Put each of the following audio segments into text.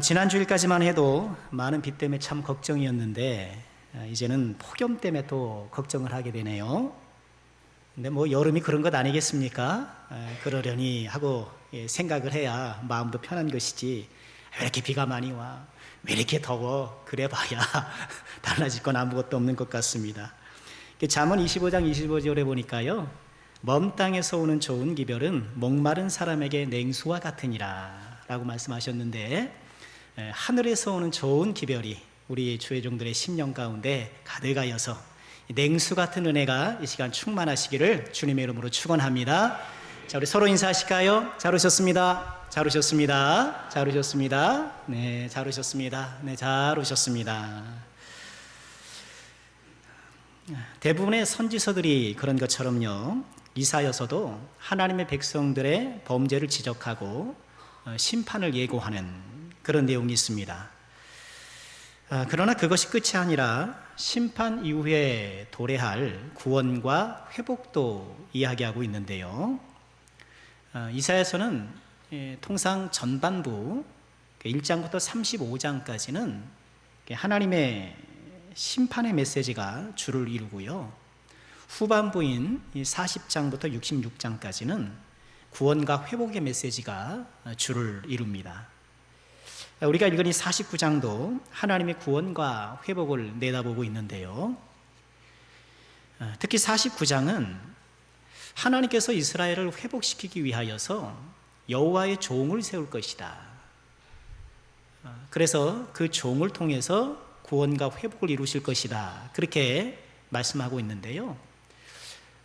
지난 주일까지만 해도 많은 비 때문에 참 걱정이었는데 이제는 폭염 때문에 또 걱정을 하게 되네요. 근데 뭐 여름이 그런 것 아니겠습니까? 그러려니 하고 생각을 해야 마음도 편한 것이지, 왜 이렇게 비가 많이 와? 왜 이렇게 더워? 그래 봐야 달라질 건 아무것도 없는 것 같습니다. 잠언 25장 25절에 보니까요, 먼 땅에서 오는 좋은 기별은 목마른 사람에게 냉수와 같으니라 라고 말씀하셨는데, 하늘에서 오는 좋은 기별이 우리 주의종들의 심령 가운데 가득하여서 냉수 같은 은혜가 이 시간 충만하시기를 주님의 이름으로 축원합니다. 자, 우리 서로 인사하실까요? 잘 오셨습니다. 잘 오셨습니다. 잘 오셨습니다. 네, 잘 오셨습니다. 네, 잘 오셨습니다. 대부분의 선지서들이 그런 것처럼요, 이사야서도 하나님의 백성들의 범죄를 지적하고 심판을 예고하는 그런 내용이 있습니다. 그러나 그것이 끝이 아니라 심판 이후에 도래할 구원과 회복도 이야기하고 있는데요, 이사야서는 통상 전반부 1장부터 35장까지는 하나님의 심판의 메시지가 주를 이루고요, 후반부인 40장부터 66장까지는 구원과 회복의 메시지가 주를 이룹니다. 우리가 읽은 이 49장도 하나님의 구원과 회복을 내다보고 있는데요, 특히 49장은 하나님께서 이스라엘을 회복시키기 위하여서 여호와의 종을 세울 것이다. 그래서 그 종을 통해서 구원과 회복을 이루실 것이다, 그렇게 말씀하고 있는데요,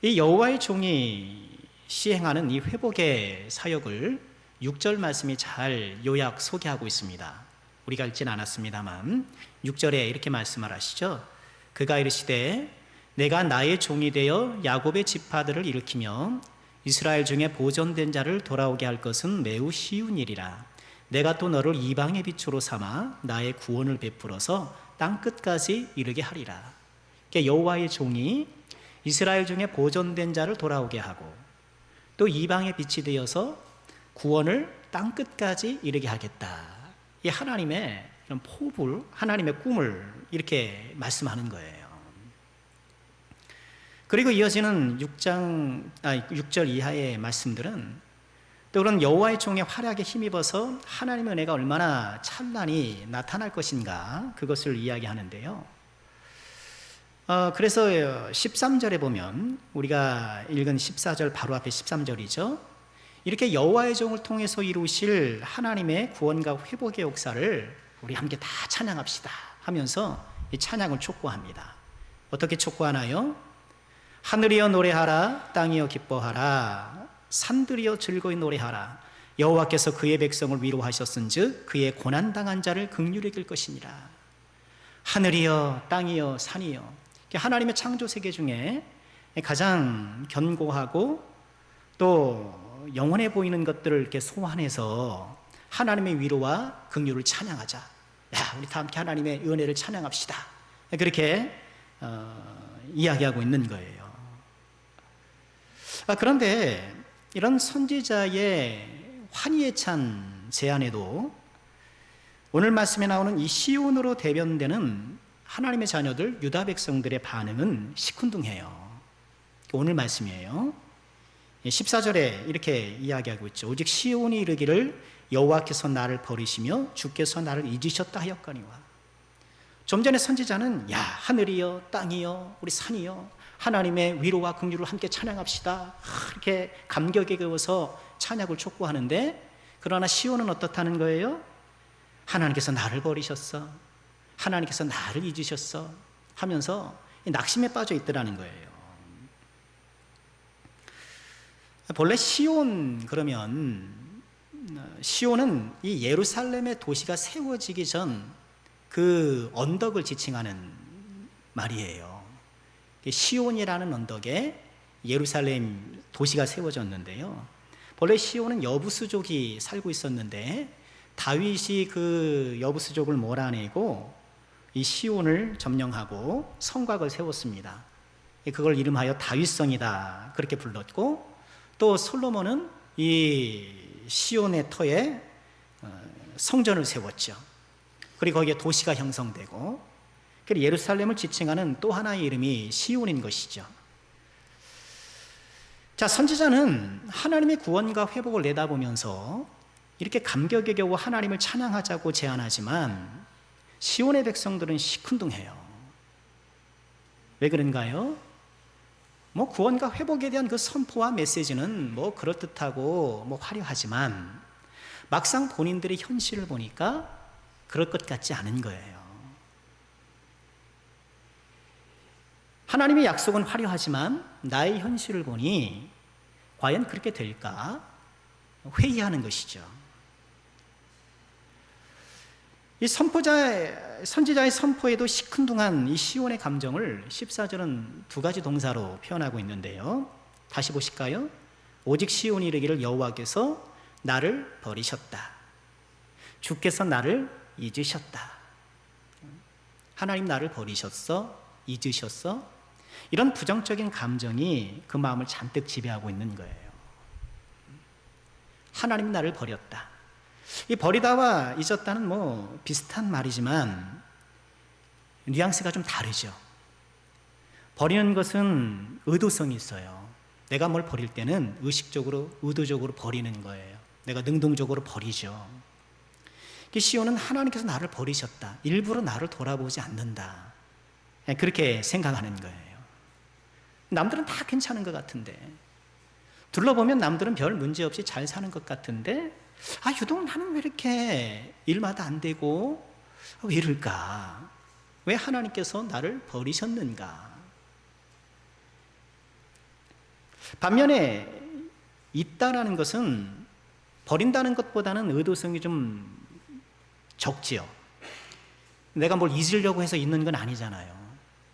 이 여호와의 종이 시행하는 이 회복의 사역을 6절 말씀이 잘 요약 소개하고 있습니다. 우리가 읽진 않았습니다만 6절에 이렇게 말씀을 하시죠. 그가 이르시되 내가 나의 종이 되어 야곱의 지파들을 일으키며 이스라엘 중에 보존된 자를 돌아오게 할 것은 매우 쉬운 일이라. 내가 또 너를 이방의 빛으로 삼아 나의 구원을 베풀어서 땅끝까지 이르게 하리라. 그러니까 여호와의 종이 이스라엘 중에 보존된 자를 돌아오게 하고 또 이방의 빛이 되어서 구원을 땅끝까지 이르게 하겠다. 이 하나님의 이런 포부, 하나님의 꿈을 이렇게 말씀하는 거예요. 그리고 이어지는 6절 이하의 말씀들은 또 그런 여호와의 종의 활약에 힘입어서 하나님의 은혜가 얼마나 찬란히 나타날 것인가, 그것을 이야기하는데요, 그래서 13절에 보면 우리가 읽은 14절 바로 앞에 13절이죠. 이렇게 여호와의 종을 통해서 이루실 하나님의 구원과 회복의 역사를 우리 함께 다 찬양합시다 하면서 이 찬양을 촉구합니다. 어떻게 촉구하나요? 하늘이여 노래하라, 땅이여 기뻐하라, 산들이여 즐거이 노래하라. 여호와께서 그의 백성을 위로하셨은즉 그의 고난당한 자를 긍휼히 여길 것이니라. 하늘이여 땅이여 산이여, 하나님의 창조 세계 중에 가장 견고하고 또 영원해 보이는 것들을 이렇게 소환해서 하나님의 위로와 긍휼을 찬양하자. 야, 우리 다 함께 하나님의 은혜를 찬양합시다. 그렇게 이야기하고 있는 거예요. 그런데 이런 선지자의 환희에 찬 제안에도 오늘 말씀에 나오는 이 시온으로 대변되는 하나님의 자녀들 유다 백성들의 반응은 시큰둥해요. 오늘 말씀이에요. 14절에 이렇게 이야기하고 있죠. 오직 시온이 이르기를 여호와께서 나를 버리시며 주께서 나를 잊으셨다 하였거니와. 좀 전에 선지자는 야, 하늘이여 땅이여 우리 산이여 하나님의 위로와 긍휼을 함께 찬양합시다, 이렇게 감격에 겨워서 찬양을 촉구하는데, 그러나 시온은 어떻다는 거예요? 하나님께서 나를 버리셨어, 하나님께서 나를 잊으셨어 하면서 낙심에 빠져 있더라는 거예요. 본래 시온, 그러면 시온은 이 예루살렘의 도시가 세워지기 전 그 언덕을 지칭하는 말이에요. 시온이라는 언덕에 예루살렘 도시가 세워졌는데요, 본래 시온은 여부수족이 살고 있었는데 다윗이 그 여부수족을 몰아내고 이 시온을 점령하고 성곽을 세웠습니다. 그걸 이름하여 다윗성이다 그렇게 불렀고, 또 솔로몬은 이 시온의 터에 성전을 세웠죠. 그리고 거기에 도시가 형성되고, 그리고 예루살렘을 지칭하는 또 하나의 이름이 시온인 것이죠. 자, 선지자는 하나님의 구원과 회복을 내다보면서 이렇게 감격에 겨워 하나님을 찬양하자고 제안하지만 시온의 백성들은 시큰둥해요. 왜 그런가요? 구원과 회복에 대한 그 선포와 메시지는 그럴듯하고 화려하지만 막상 본인들의 현실을 보니까 그럴 것 같지 않은 거예요. 하나님의 약속은 화려하지만 나의 현실을 보니 과연 그렇게 될까? 회의하는 것이죠. 이 선지자의 선포에도 시큰둥한 이 시온의 감정을 14절은 두 가지 동사로 표현하고 있는데요. 다시 보실까요? 오직 시온이 이르기를 여호와께서 나를 버리셨다. 주께서 나를 잊으셨다. 하나님 나를 버리셨어? 잊으셨어? 이런 부정적인 감정이 그 마음을 잔뜩 지배하고 있는 거예요. 하나님 나를 버렸다. 이 버리다와 잊었다는 비슷한 말이지만 뉘앙스가 좀 다르죠. 버리는 것은 의도성이 있어요. 내가 뭘 버릴 때는 의식적으로, 의도적으로 버리는 거예요. 내가 능동적으로 버리죠. 시온은 하나님께서 나를 버리셨다. 일부러 나를 돌아보지 않는다. 그렇게 생각하는 거예요. 남들은 다 괜찮은 것 같은데, 둘러보면 남들은 별 문제 없이 잘 사는 것 같은데, 유독 나는 왜 이렇게 일마다 안 되고, 왜 이럴까? 왜 하나님께서 나를 버리셨는가? 반면에 있다라는 것은 버린다는 것보다는 의도성이 좀 적지요. 내가 뭘 잊으려고 해서 있는 건 아니잖아요.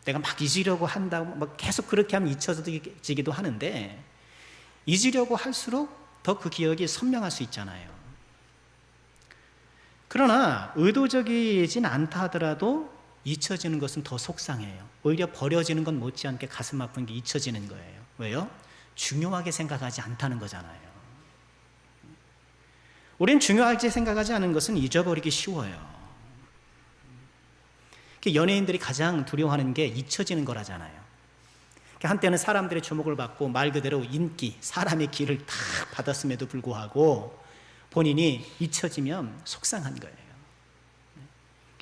내가 막 잊으려고 한다고 계속 그렇게 하면 잊혀지기도 하는데, 잊으려고 할수록 더 그 기억이 선명할 수 있잖아요. 그러나 의도적이진 않다 하더라도 잊혀지는 것은 더 속상해요. 오히려 버려지는 건 못지않게 가슴 아픈 게 잊혀지는 거예요. 왜요? 중요하게 생각하지 않다는 거잖아요. 우린 중요하게 생각하지 않은 것은 잊어버리기 쉬워요. 연예인들이 가장 두려워하는 게 잊혀지는 거라잖아요. 한때는 사람들의 주목을 받고 말 그대로 인기, 사람의 기를 다 받았음에도 불구하고 본인이 잊혀지면 속상한 거예요.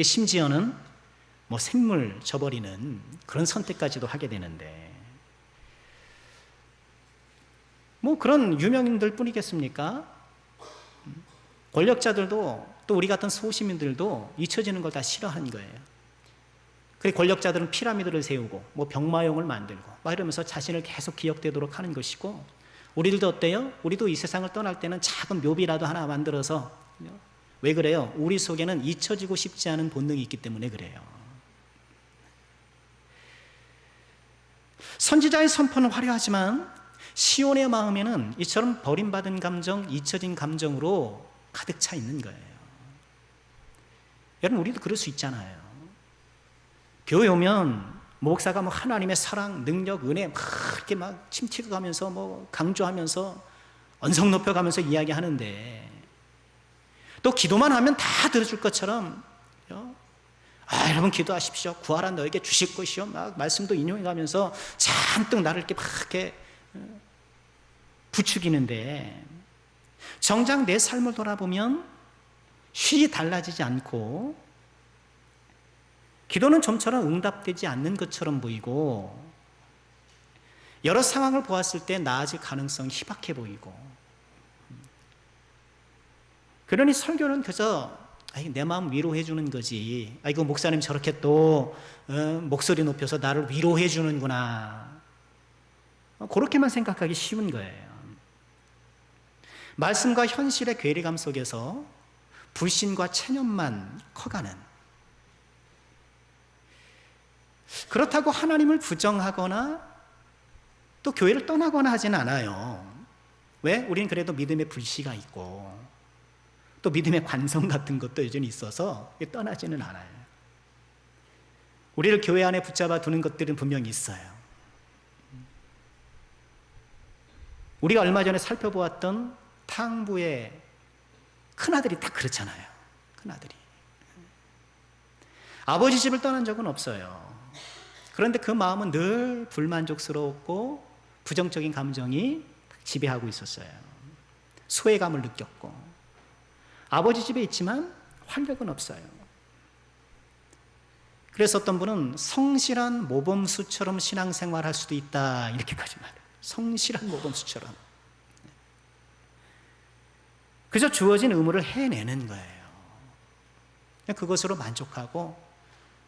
심지어는 생물 저버리는 그런 선택까지도 하게 되는데, 그런 유명인들 뿐이겠습니까? 권력자들도 또 우리 같은 소시민들도 잊혀지는 걸 다 싫어하는 거예요. 그리고 권력자들은 피라미드를 세우고 병마용을 만들고 이러면서 자신을 계속 기억되도록 하는 것이고, 우리들도 어때요? 우리도 이 세상을 떠날 때는 작은 묘비라도 하나 만들어서, 왜 그래요? 우리 속에는 잊혀지고 싶지 않은 본능이 있기 때문에 그래요. 선지자의 선포는 화려하지만 시온의 마음에는 이처럼 버림받은 감정, 잊혀진 감정으로 가득 차 있는 거예요. 여러분, 우리도 그럴 수 있잖아요. 교회 오면 목사가 하나님의 사랑, 능력, 은혜 이렇게 침튀어가면서 강조하면서 언성 높여가면서 이야기하는데, 또 기도만 하면 다 들어줄 것처럼 여러분 기도하십시오. 구하라 너에게 주실 것이요. 말씀도 인용해가면서 잔뜩 나를 이렇게 부추기는데, 정작 내 삶을 돌아보면 쉬이 달라지지 않고 기도는 좀처럼 응답되지 않는 것처럼 보이고, 여러 상황을 보았을 때 나아질 가능성이 희박해 보이고, 그러니 설교는 그저 내 마음 위로해 주는 거지, 아이고 목사님 저렇게 또 목소리 높여서 나를 위로해 주는구나, 그렇게만 생각하기 쉬운 거예요. 말씀과 현실의 괴리감 속에서 불신과 체념만 커가는, 그렇다고 하나님을 부정하거나 또 교회를 떠나거나 하진 않아요. 왜? 우리는 그래도 믿음의 불씨가 있고 또 믿음의 관성 같은 것도 여전히 있어서 떠나지는 않아요. 우리를 교회 안에 붙잡아 두는 것들은 분명히 있어요. 우리가 얼마 전에 살펴보았던 탕부의 큰아들이 딱 그렇잖아요. 큰아들이. 아버지 집을 떠난 적은 없어요. 그런데 그 마음은 늘 불만족스러웠고 부정적인 감정이 지배하고 있었어요. 소외감을 느꼈고 아버지 집에 있지만 활력은 없어요. 그래서 어떤 분은 성실한 모범수처럼 신앙생활할 수도 있다 이렇게까지 말해요. 성실한 모범수처럼. 그저 주어진 의무를 해내는 거예요. 그것으로 만족하고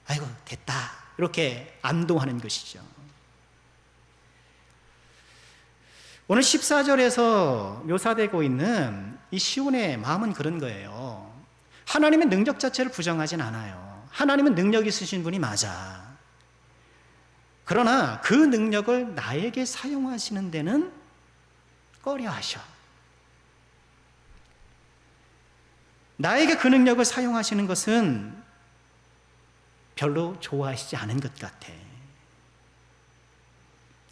아이고 됐다 이렇게 안도하는 것이죠. 오늘 14절에서 묘사되고 있는 이 시온의 마음은 그런 거예요. 하나님의 능력 자체를 부정하진 않아요. 하나님은 능력 있으신 분이 맞아. 그러나 그 능력을 나에게 사용하시는 데는 꺼려하셔. 나에게 그 능력을 사용하시는 것은 별로 좋아하시지 않은 것 같아.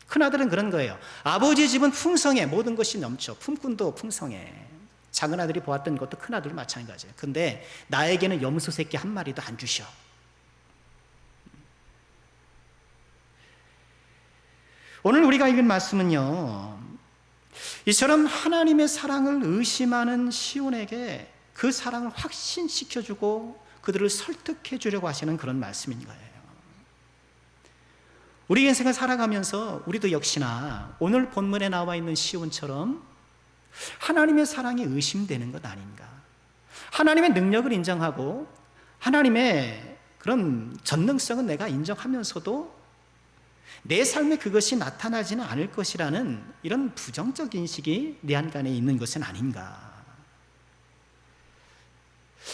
큰아들은 그런 거예요. 아버지 집은 풍성해. 모든 것이 넘쳐. 품꾼도 풍성해. 작은 아들이 보았던 것도 큰아들도 마찬가지예요. 근데 나에게는 염소 새끼 한 마리도 안 주셔. 오늘 우리가 읽은 말씀은요, 이처럼 하나님의 사랑을 의심하는 시온에게 그 사랑을 확신시켜주고 그들을 설득해 주려고 하시는 그런 말씀인 거예요. 우리 인생을 살아가면서 우리도 역시나 오늘 본문에 나와 있는 시온처럼 하나님의 사랑이 의심되는 것 아닌가. 하나님의 능력을 인정하고 하나님의 그런 전능성은 내가 인정하면서도 내 삶에 그것이 나타나지는 않을 것이라는 이런 부정적 인식이 내 안간에 있는 것은 아닌가.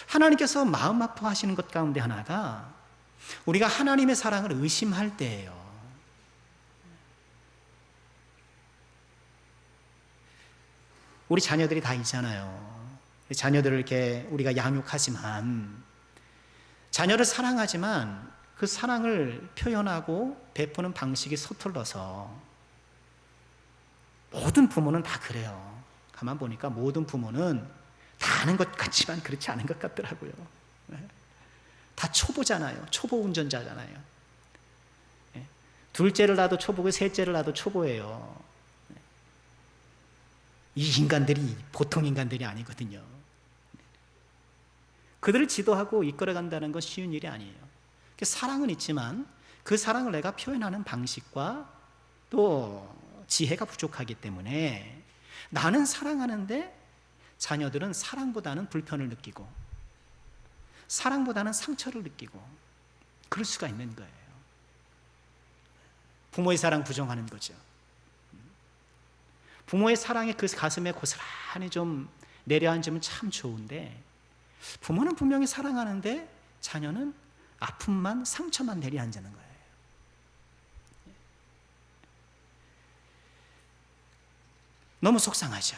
하나님께서 마음 아파하시는 것 가운데 하나가 우리가 하나님의 사랑을 의심할 때예요. 우리 자녀들이 다 있잖아요. 자녀들을 이렇게 우리가 양육하지만, 자녀를 사랑하지만 그 사랑을 표현하고 베푸는 방식이 서툴러서, 모든 부모는 다 그래요. 가만 보니까 모든 부모는 다 아는 것 같지만 그렇지 않은 것 같더라고요. 다 초보잖아요. 초보 운전자잖아요. 둘째를 낳아도 초보고 셋째를 낳아도 초보예요. 이 인간들이 보통 인간들이 아니거든요. 그들을 지도하고 이끌어간다는 건 쉬운 일이 아니에요. 사랑은 있지만 그 사랑을 내가 표현하는 방식과 또 지혜가 부족하기 때문에 나는 사랑하는데 자녀들은 사랑보다는 불편을 느끼고 사랑보다는 상처를 느끼고 그럴 수가 있는 거예요. 부모의 사랑 부정하는 거죠. 부모의 사랑이 그 가슴에 고스란히 좀 내려앉으면 참 좋은데, 부모는 분명히 사랑하는데 자녀는 아픔만, 상처만 내려앉는 거예요. 너무 속상하죠.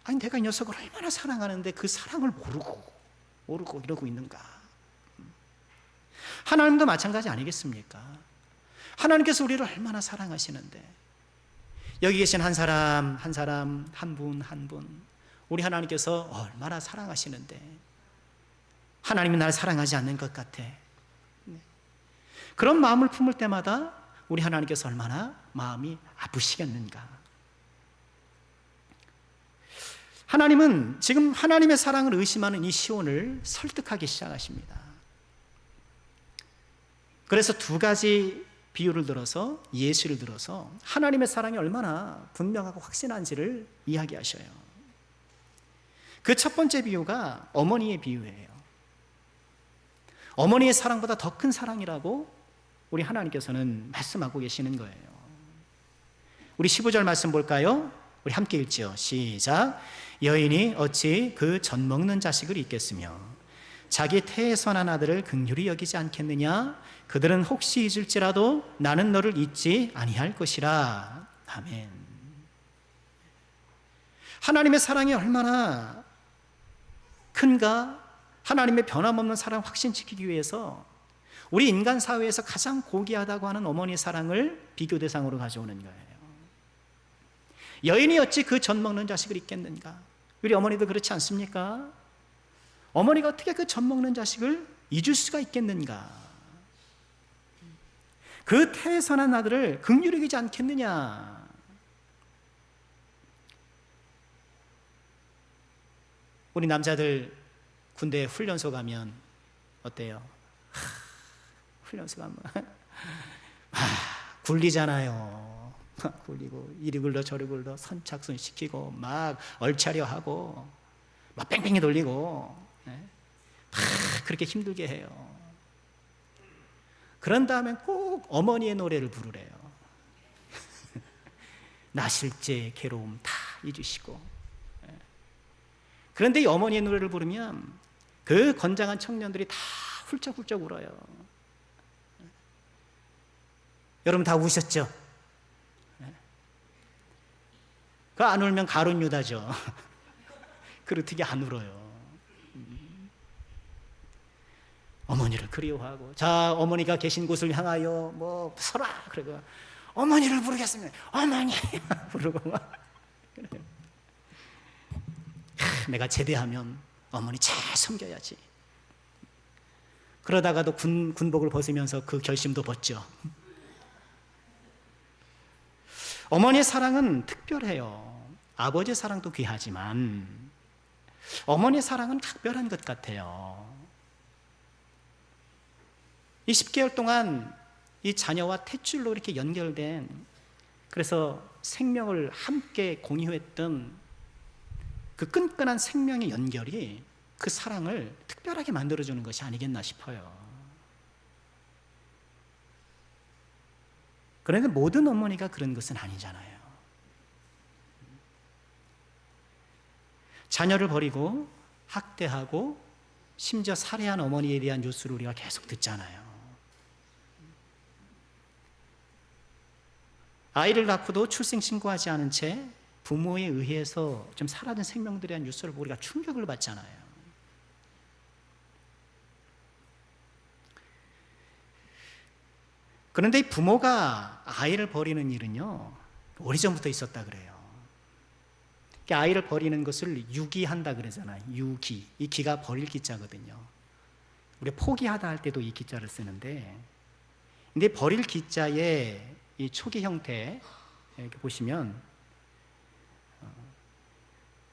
아니, 내가 이 녀석을 얼마나 사랑하는데 그 사랑을 모르고 이러고 있는가. 하나님도 마찬가지 아니겠습니까? 하나님께서 우리를 얼마나 사랑하시는데, 여기 계신 한 사람, 한 분, 우리 하나님께서 얼마나 사랑하시는데 하나님이 나를 사랑하지 않는 것 같아. 그런 마음을 품을 때마다 우리 하나님께서 얼마나 마음이 아프시겠는가. 하나님은 지금 하나님의 사랑을 의심하는 이 시온을 설득하기 시작하십니다. 그래서 두 가지 비유를 들어서, 예시를 들어서 하나님의 사랑이 얼마나 분명하고 확신한지를 이야기하셔요. 그 첫 번째 비유가 어머니의 비유예요. 어머니의 사랑보다 더 큰 사랑이라고 우리 하나님께서는 말씀하고 계시는 거예요. 우리 15절 말씀 볼까요? 우리 함께 읽죠. 시작. 여인이 어찌 그 젖 먹는 자식을 잊겠으며 자기 태에서 난 아들을 긍휼히 여기지 않겠느냐? 그들은 혹시 잊을지라도 나는 너를 잊지 아니할 것이라. 아멘. 하나님의 사랑이 얼마나 큰가? 하나님의 변함없는 사랑을 확신시키기 위해서 우리 인간 사회에서 가장 고귀하다고 하는 어머니의 사랑을 비교 대상으로 가져오는 거예요. 여인이 어찌 그 젖 먹는 자식을 잊겠는가? 우리 어머니도 그렇지 않습니까? 어머니가 어떻게 그 젖 먹는 자식을 잊을 수가 있겠는가? 그 태선한 아들을 긍휼히 여기지 않겠느냐? 우리 남자들 군대 훈련소 가면 어때요? 훈련소 가면 굴리잖아요. 굴리고 이리 굴러 저리 굴러 선착순 시키고 막 얼차려 하고 막 뺑뺑이 돌리고 막 그렇게 힘들게 해요. 그런 다음에 꼭 어머니의 노래를 부르래요. 나실제 괴로움 다 잊으시고. 그런데 이 어머니의 노래를 부르면 그 건장한 청년들이 다 훌쩍훌쩍 울어요. 여러분 다 우셨죠? 그 안 울면 가룟 유다죠. 그리고 어떻게 안 울어요? 어머니를 그리워하고, 자, 어머니가 계신 곳을 향하여 뭐 서라 그러고 어머니를 부르겠습니다. 어머니 부르고 막 그래요. 내가 제대하면 어머니 잘 섬겨야지. 그러다가도 군복을 벗으면서 그 결심도 벗죠. 어머니의 사랑은 특별해요. 아버지의 사랑도 귀하지만 어머니의 사랑은 각별한 것 같아요. 이 10개월 동안 이 자녀와 탯줄로 이렇게 연결된, 그래서 생명을 함께 공유했던 그 끈끈한 생명의 연결이 그 사랑을 특별하게 만들어주는 것이 아니겠나 싶어요. 그런데 모든 어머니가 그런 것은 아니잖아요. 자녀를 버리고 학대하고 심지어 살해한 어머니에 대한 뉴스를 우리가 계속 듣잖아요. 아이를 낳고도 출생신고하지 않은 채 부모에 의해서 좀 사라진 생명들에 대한 뉴스를 우리가 충격을 받잖아요. 그런데 이 부모가 아이를 버리는 일은요, 오래전부터 있었다 그래요. 아이를 버리는 것을 유기한다 그러잖아요. 유기. 이 기가 버릴 기자거든요. 우리 포기하다 할 때도 이 기자를 쓰는데, 근데 버릴 기자의 이 초기 형태 이렇게 보시면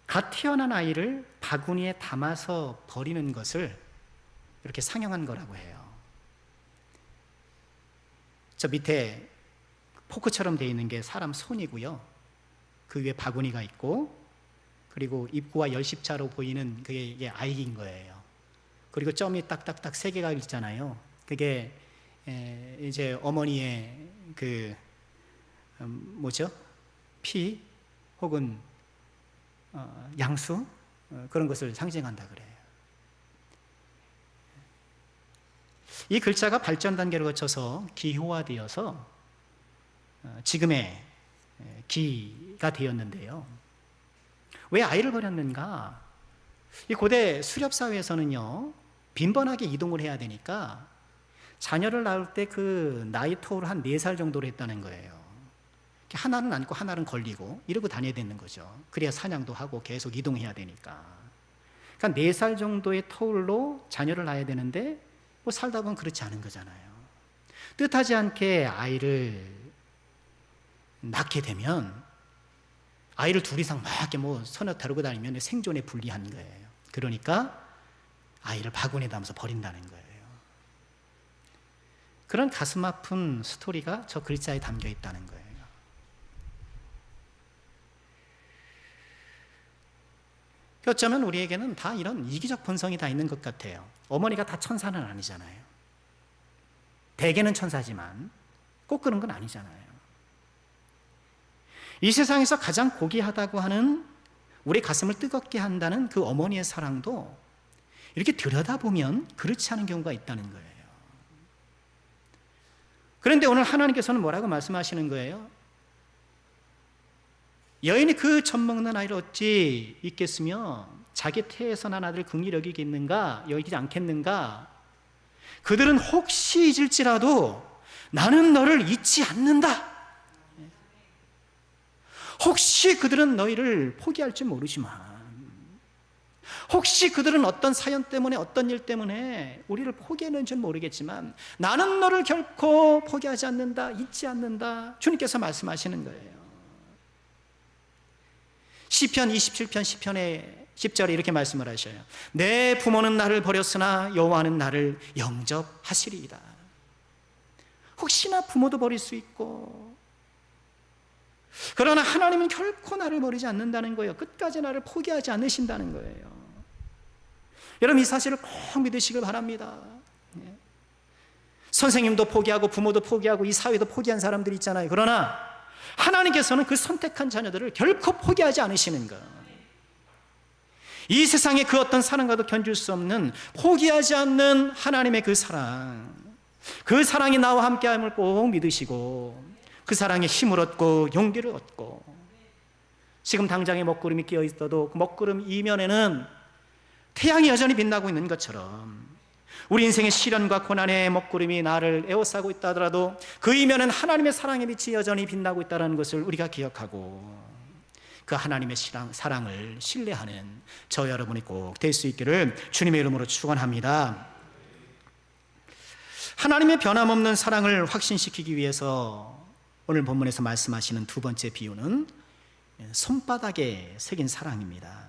갓 태어난 아이를 바구니에 담아서 버리는 것을 이렇게 상영한 거라고 해요. 저 밑에 포크처럼 되어 있는 게 사람 손이고요. 그 위에 바구니가 있고, 그리고 입구와 열십자로 보이는 그게 아이인 거예요. 그리고 점이 딱딱딱 3개가 있잖아요. 그게 이제 어머니의 그 뭐죠? 피 혹은 양수 그런 것을 상징한다 그래요. 이 글자가 발전 단계를 거쳐서 기호화되어서 지금의 기가 되었는데요. 왜 아이를 버렸는가? 이 고대 수렵 사회에서는요, 빈번하게 이동을 해야 되니까 자녀를 낳을 때 그 나이 터울을 한 4살 정도로 했다는 거예요. 하나는 안고 하나는 걸리고 이러고 다녀야 되는 거죠. 그래야 사냥도 하고 계속 이동해야 되니까. 그러니까 4살 정도의 터울로 자녀를 낳아야 되는데 뭐 살다 보면 그렇지 않은 거잖아요. 뜻하지 않게 아이를 낳게 되면 아이를 둘 이상 막 이렇게 뭐 서너 다루고 다니면 생존에 불리한 거예요. 그러니까 아이를 바구니에 담아서 버린다는 거예요. 그런 가슴 아픈 스토리가 저 글자에 담겨 있다는 거예요. 어쩌면 우리에게는 다 이런 이기적 본성이 다 있는 것 같아요. 어머니가 다 천사는 아니잖아요. 대개는 천사지만 꼭 그런 건 아니잖아요. 이 세상에서 가장 고귀하다고 하는, 우리 가슴을 뜨겁게 한다는 그 어머니의 사랑도 이렇게 들여다보면 그렇지 않은 경우가 있다는 거예요. 그런데 오늘 하나님께서는 뭐라고 말씀하시는 거예요? 여인이 그 젖 먹는 아이를 어찌 잊겠으며 자기 태에서 난 아들을 긍휼히 여기겠는가, 여기지 않겠는가? 그들은 혹시 잊을지라도 나는 너를 잊지 않는다. 혹시 그들은 너희를 포기할지 모르지만, 혹시 그들은 어떤 사연 때문에, 어떤 일 때문에 우리를 포기했는지는 모르겠지만 나는 너를 결코 포기하지 않는다, 잊지 않는다, 주님께서 말씀하시는 거예요. 시편 27편 10편의 10절에 이렇게 말씀을 하셔요. 내 부모는 나를 버렸으나 여호와는 나를 영접하시리이다. 혹시나 부모도 버릴 수 있고, 그러나 하나님은 결코 나를 버리지 않는다는 거예요. 끝까지 나를 포기하지 않으신다는 거예요. 여러분, 이 사실을 꼭 믿으시길 바랍니다. 선생님도 포기하고 부모도 포기하고 이 사회도 포기한 사람들이 있잖아요. 그러나 하나님께서는 그 선택한 자녀들을 결코 포기하지 않으시는 것. 이 세상의 그 어떤 사랑과도 견줄 수 없는, 포기하지 않는 하나님의 그 사랑, 그 사랑이 나와 함께함을 꼭 믿으시고 그 사랑에 힘을 얻고 용기를 얻고, 지금 당장에 먹구름이 끼어 있어도 그 먹구름 이면에는 태양이 여전히 빛나고 있는 것처럼 우리 인생의 시련과 고난의 먹구름이 나를 에워싸고 있다 하더라도 그 이면은 하나님의 사랑의 빛이 여전히 빛나고 있다는 것을 우리가 기억하고 그 하나님의 사랑을 신뢰하는 저 여러분이 꼭 될 수 있기를 주님의 이름으로 축원합니다. 하나님의 변함없는 사랑을 확신시키기 위해서 오늘 본문에서 말씀하시는 두 번째 비유는 손바닥에 새긴 사랑입니다.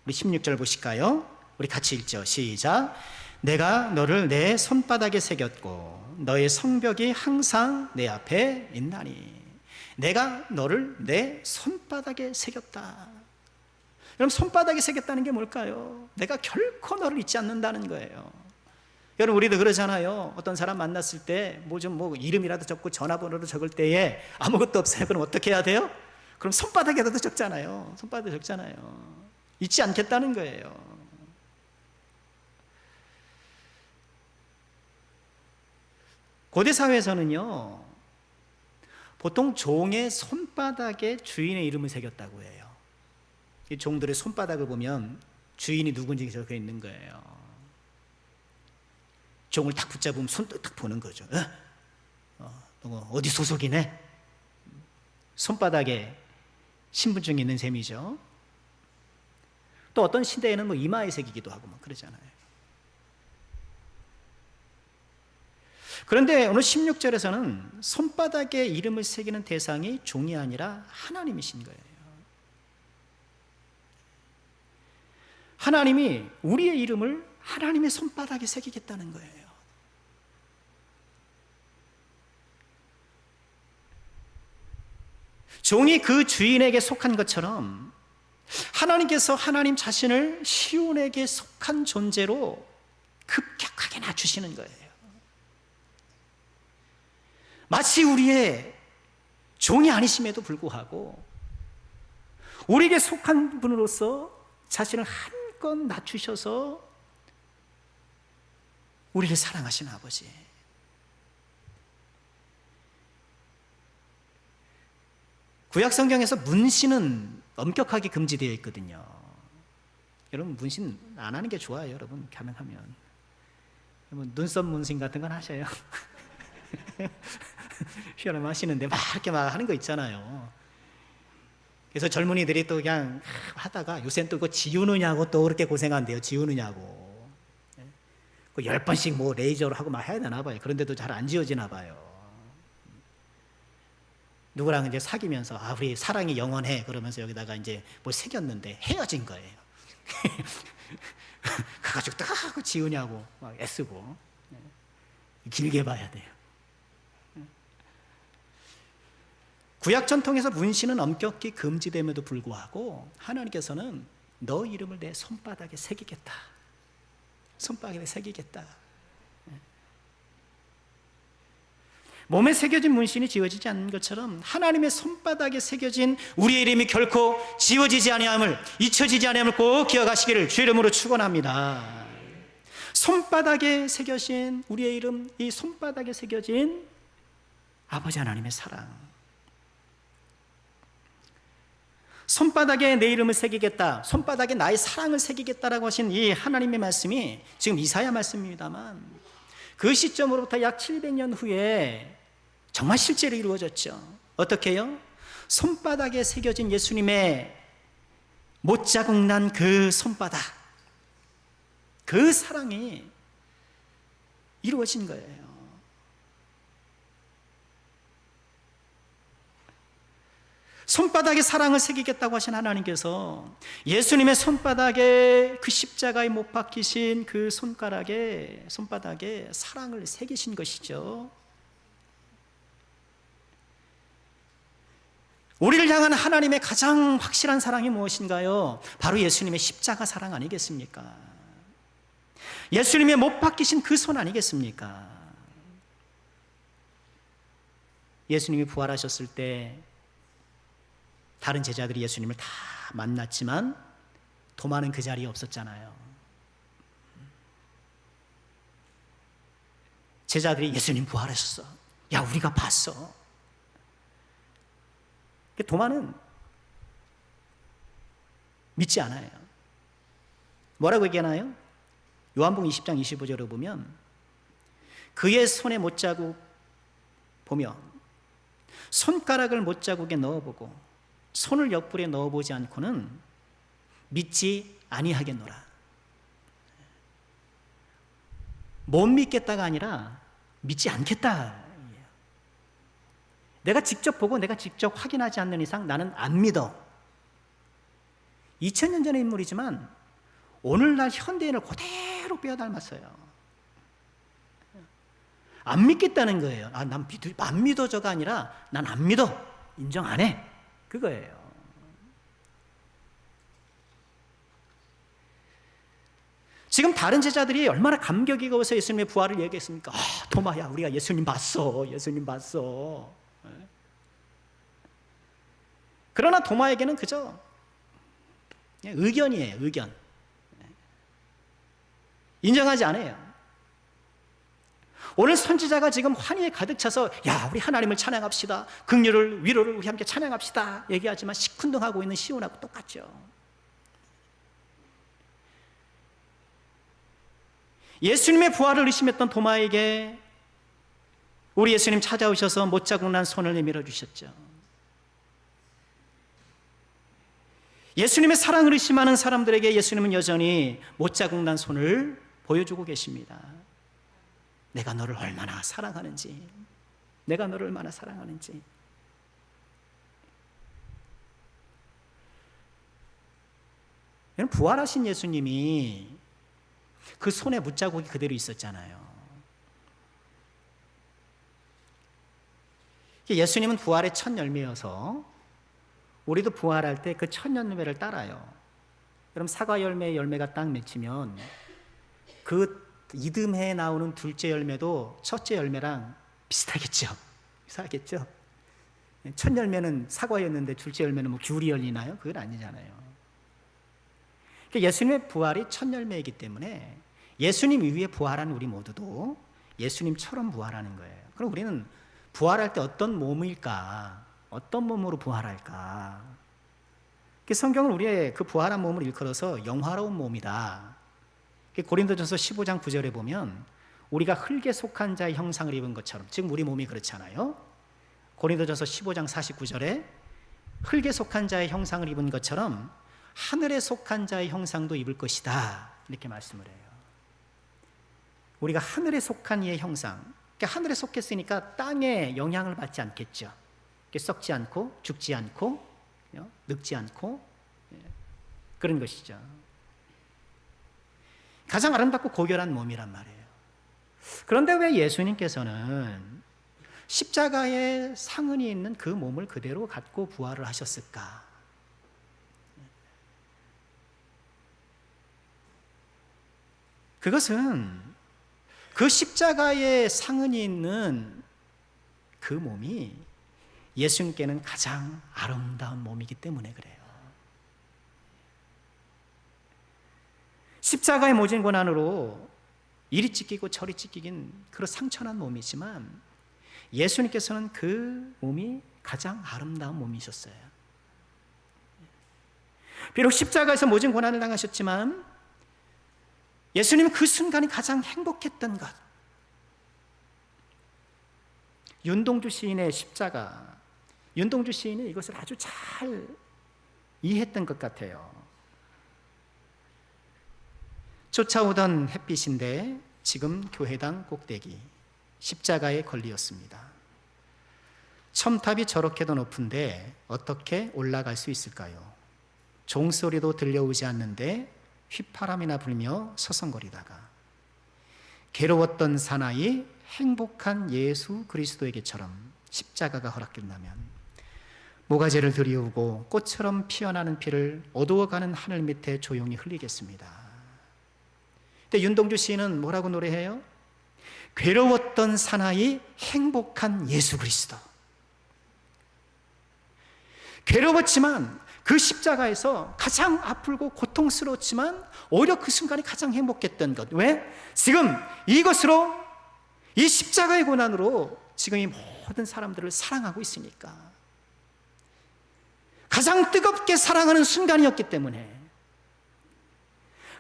우리 16절 보실까요? 우리 같이 읽죠. 시작. 내가 너를 내 손바닥에 새겼고 너의 성벽이 항상 내 앞에 있나니. 내가 너를 내 손바닥에 새겼다. 여러분, 손바닥에 새겼다는 게 뭘까요? 내가 결코 너를 잊지 않는다는 거예요. 여러분, 우리도 그러잖아요. 어떤 사람 만났을 때 뭐 이름이라도 적고 전화번호도 적을 때에 아무것도 없어요. 그럼 어떻게 해야 돼요? 그럼 손바닥에다도 적잖아요. 손바닥에 적잖아요. 잊지 않겠다는 거예요. 고대 사회에서는요, 보통 종의 손바닥에 주인의 이름을 새겼다고 해요. 이 종들의 손바닥을 보면 주인이 누군지 적혀 있는 거예요. 종을 딱 붙잡으면 손도 딱 보는 거죠. 어디 소속이네? 손바닥에 신분증이 있는 셈이죠. 또 어떤 시대에는 뭐 이마에 새기기도 하고 막 그러잖아요. 그런데 오늘 16절에서는 손바닥에 이름을 새기는 대상이 종이 아니라 하나님이신 거예요. 하나님이 우리의 이름을 하나님의 손바닥에 새기겠다는 거예요. 종이 그 주인에게 속한 것처럼 하나님께서 하나님 자신을 시온에게 속한 존재로 급격하게 낮추시는 거예요. 마치 우리의 종이 아니심에도 불구하고 우리에게 속한 분으로서 자신을 한껏 낮추셔서 우리를 사랑하시는 아버지. 구약 성경에서 문신은 엄격하게 금지되어 있거든요. 여러분, 문신 안 하는 게 좋아요. 여러분, 가능하면 눈썹 문신 같은 건 하셔요. 휘어름 하시는데 막 이렇게 막 하는 거 있잖아요. 그래서 젊은이들이 또 그냥 하다가 요새는 또 그거 지우느냐고 또 그렇게 고생한대요. 지우느냐고. 그 10번씩 뭐 레이저로 하고 막 해야 되나 봐요. 그런데도 잘 안 지워지나 봐요. 누구랑 이제 사귀면서 우리 사랑이 영원해 그러면서 여기다가 이제 뭘 새겼는데 헤어진 거예요. 그래가지고 딱 지우냐고 막 애쓰고. 길게 봐야 돼요. 구약 전통에서 문신은 엄격히 금지됨에도 불구하고 하나님께서는 너 이름을 내 손바닥에 새기겠다. 손바닥에 새기겠다. 몸에 새겨진 문신이 지워지지 않는 것처럼 하나님의 손바닥에 새겨진 우리의 이름이 결코 지워지지 아니함을, 잊혀지지 아니함을 꼭 기억하시기를 주의 이름으로 축원합니다. 손바닥에 새겨진 우리의 이름, 이 손바닥에 새겨진 아버지 하나님의 사랑. 손바닥에 내 이름을 새기겠다, 손바닥에 나의 사랑을 새기겠다라고 하신 이 하나님의 말씀이 지금 이사야 말씀입니다만 그 시점으로부터 약 700년 후에 정말 실제로 이루어졌죠. 어떻게 해요? 손바닥에 새겨진 예수님의 못자국 난 그 손바닥, 그 사랑이 이루어진 거예요. 손바닥에 사랑을 새기겠다고 하신 하나님께서 예수님의 손바닥에 그 십자가에 못 박히신 그 손바닥에 사랑을 새기신 것이죠. 우리를 향한 하나님의 가장 확실한 사랑이 무엇인가요? 바로 예수님의 십자가 사랑 아니겠습니까? 예수님의 못 박히신 그 손 아니겠습니까? 예수님이 부활하셨을 때 다른 제자들이 예수님을 다 만났지만 도마는 그 자리에 없었잖아요. 제자들이 예수님 부활하셨어. 야, 우리가 봤어. 도마는 믿지 않아요. 뭐라고 얘기하나요? 요한복음 20장 25절을 보면 그의 손에 못자국 보며 손가락을 못자국에 넣어보고 손을 옆구리에 넣어보지 않고는 믿지 아니하겠노라. 못 믿겠다가 아니라 믿지 않겠다. 내가 직접 보고 내가 직접 확인하지 않는 이상 나는 안 믿어. 2000년 전의 인물이지만 오늘날 현대인을 그대로 빼어닮았어요. 안 믿겠다는 거예요. 난 안 믿어져가 아니라 난 안 믿어. 인정 안 해. 그거예요. 지금 다른 제자들이 얼마나 감격이 가서 예수님의 부활을 얘기했습니까? 도마야, 우리가 예수님 봤어. 예수님 봤어. 그러나 도마에게는 그저 의견이에요. 의견. 인정하지 않아요. 오늘 선지자가 지금 환희에 가득 차서 야, 우리 하나님을 찬양합시다. 긍휼을 위로를 우리 함께 찬양합시다. 얘기하지만 시큰둥하고 있는 시온하고 똑같죠. 예수님의 부활을 의심했던 도마에게 우리 예수님 찾아오셔서 못자국 난 손을 내밀어 주셨죠. 예수님의 사랑을 의심하는 사람들에게 예수님은 여전히 못자국 난 손을 보여주고 계십니다. 내가 너를 얼마나 사랑하는지, 내가 너를 얼마나 사랑하는지. 부활하신 예수님이 그 손에 못자국이 그대로 있었잖아요. 예수님은 부활의 첫 열매여서 우리도 부활할 때 그 첫 열매를 따라요. 그럼 사과 열매의 열매가 딱 맺히면 그 이듬해에 나오는 둘째 열매도 첫째 열매랑 비슷하겠죠. 이상하겠죠. 첫 열매는 사과였는데 둘째 열매는 뭐 귤이 열리나요? 그건 아니잖아요. 예수님의 부활이 첫 열매이기 때문에 예수님 이후에 부활한 우리 모두도 예수님처럼 부활하는 거예요. 그럼 우리는 부활할 때 어떤 몸일까? 어떤 몸으로 부활할까? 성경은 우리의 그 부활한 몸을 일컬어서 영화로운 몸이다. 고린도전서 15장 9절에 보면 우리가 흙에 속한 자의 형상을 입은 것처럼, 지금 우리 몸이 그렇잖아요. 고린도전서 15장 49절에 흙에 속한 자의 형상을 입은 것처럼 하늘에 속한 자의 형상도 입을 것이다. 이렇게 말씀을 해요. 우리가 하늘에 속한 이의 형상, 하늘에 속했으니까 땅에 영향을 받지 않겠죠. 썩지 않고 죽지 않고 늙지 않고 그런 것이죠. 가장 아름답고 고결한 몸이란 말이에요. 그런데 왜 예수님께서는 십자가에 상흔이 있는 그 몸을 그대로 갖고 부활을 하셨을까? 그것은 그 십자가에 상흔이 있는 그 몸이 예수님께는 가장 아름다운 몸이기 때문에 그래요. 십자가의 모진 고난으로 이리 찢기고 저리 찢기긴 그런 상처난 몸이지만 예수님께서는 그 몸이 가장 아름다운 몸이셨어요. 비록 십자가에서 모진 고난을 당하셨지만 예수님은 그 순간이 가장 행복했던 것. 윤동주 시인의 십자가, 윤동주 시인이 이것을 아주 잘 이해했던 것 같아요. 쫓아오던 햇빛인데 지금 교회당 꼭대기 십자가에 걸리었습니다. 첨탑이 저렇게도 높은데 어떻게 올라갈 수 있을까요? 종소리도 들려오지 않는데 휘파람이나 불며 서성거리다가 괴로웠던 사나이 행복한 예수 그리스도에게처럼 십자가가 허락된다면 모가지를 들이우고 꽃처럼 피어나는 피를 어두워가는 하늘 밑에 조용히 흘리겠습니다. 근데 윤동주 시인은 뭐라고 노래해요? 괴로웠던 사나이 행복한 예수 그리스도. 괴로웠지만 그 십자가에서 가장 아프고 고통스러웠지만 오히려 그 순간이 가장 행복했던 것. 왜? 지금 이것으로, 이 십자가의 고난으로 지금 이 모든 사람들을 사랑하고 있으니까. 가장 뜨겁게 사랑하는 순간이었기 때문에,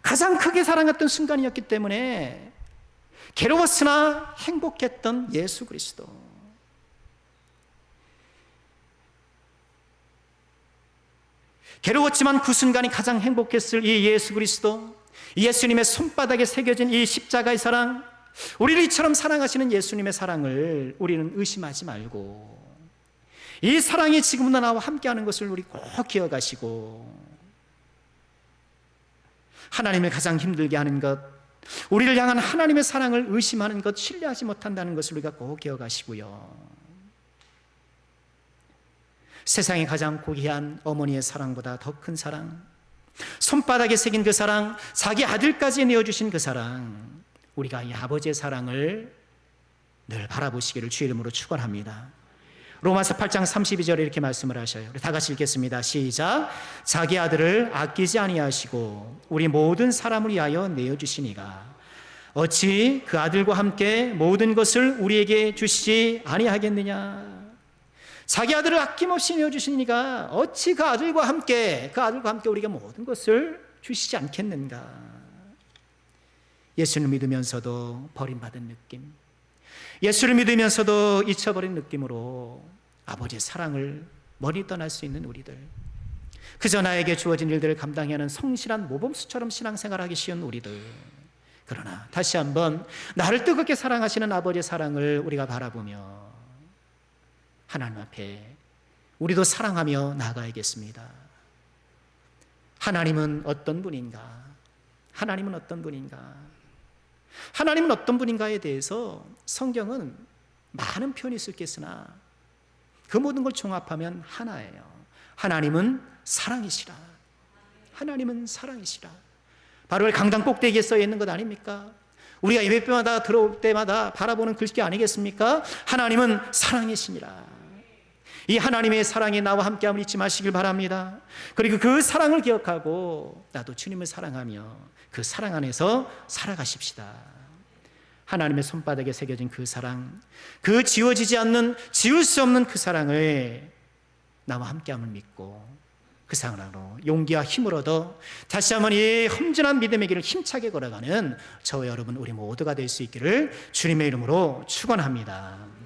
가장 크게 사랑했던 순간이었기 때문에 괴로웠으나 행복했던 예수 그리스도. 괴로웠지만 그 순간이 가장 행복했을 이 예수 그리스도, 예수님의 손바닥에 새겨진 이 십자가의 사랑, 우리를 이처럼 사랑하시는 예수님의 사랑을 우리는 의심하지 말고 이 사랑이 지금도 나와 함께하는 것을 우리 꼭 기억하시고, 하나님을 가장 힘들게 하는 것, 우리를 향한 하나님의 사랑을 의심하는 것, 신뢰하지 못한다는 것을 우리가 꼭 기억하시고요. 세상에 가장 고귀한 어머니의 사랑보다 더 큰 사랑, 손바닥에 새긴 그 사랑, 자기 아들까지 내어주신 그 사랑, 우리가 이 아버지의 사랑을 늘 바라보시기를 주의 이름으로 축원합니다. 로마서 8장 32절에 이렇게 말씀을 하셔요. 우리 다 같이 읽겠습니다. 시작. 자기 아들을 아끼지 아니하시고 우리 모든 사람을 위하여 내어주시니가 어찌 그 아들과 함께 모든 것을 우리에게 주시지 아니하겠느냐. 자기 아들을 아낌없이 내어주시니가 어찌 그 아들과 함께 우리가 모든 것을 주시지 않겠는가. 예수를 믿으면서도 버림받은 느낌, 예수를 믿으면서도 잊혀버린 느낌으로 아버지의 사랑을 멀리 떠날 수 있는 우리들, 그저 나에게 주어진 일들을 감당해야 하는 성실한 모범수처럼 신앙생활하기 쉬운 우리들, 그러나 다시 한번 나를 뜨겁게 사랑하시는 아버지의 사랑을 우리가 바라보며 하나님 앞에 우리도 사랑하며 나아가야겠습니다. 하나님은 어떤 분인가? 하나님은 어떤 분인가? 하나님은 어떤 분인가에 대해서 성경은 많은 표현이 쓸 게 있으나 그 모든 걸 종합하면 하나예요. 하나님은 사랑이시라. 하나님은 사랑이시라. 바로 강당 꼭대기에 써 있는 것 아닙니까? 우리가 예배마다 들어올 때마다 바라보는 글씨 아니겠습니까? 하나님은 사랑이시니라. 이 하나님의 사랑이 나와 함께함을 잊지 마시길 바랍니다. 그리고 그 사랑을 기억하고 나도 주님을 사랑하며 그 사랑 안에서 살아가십시다. 하나님의 손바닥에 새겨진 그 사랑, 그 지워지지 않는, 지울 수 없는 그 사랑을 나와 함께함을 믿고 그 사랑으로 용기와 힘을 얻어 다시 한번 이 험준한 믿음의 길을 힘차게 걸어가는 저와 여러분 우리 모두가 될 수 있기를 주님의 이름으로 축원합니다.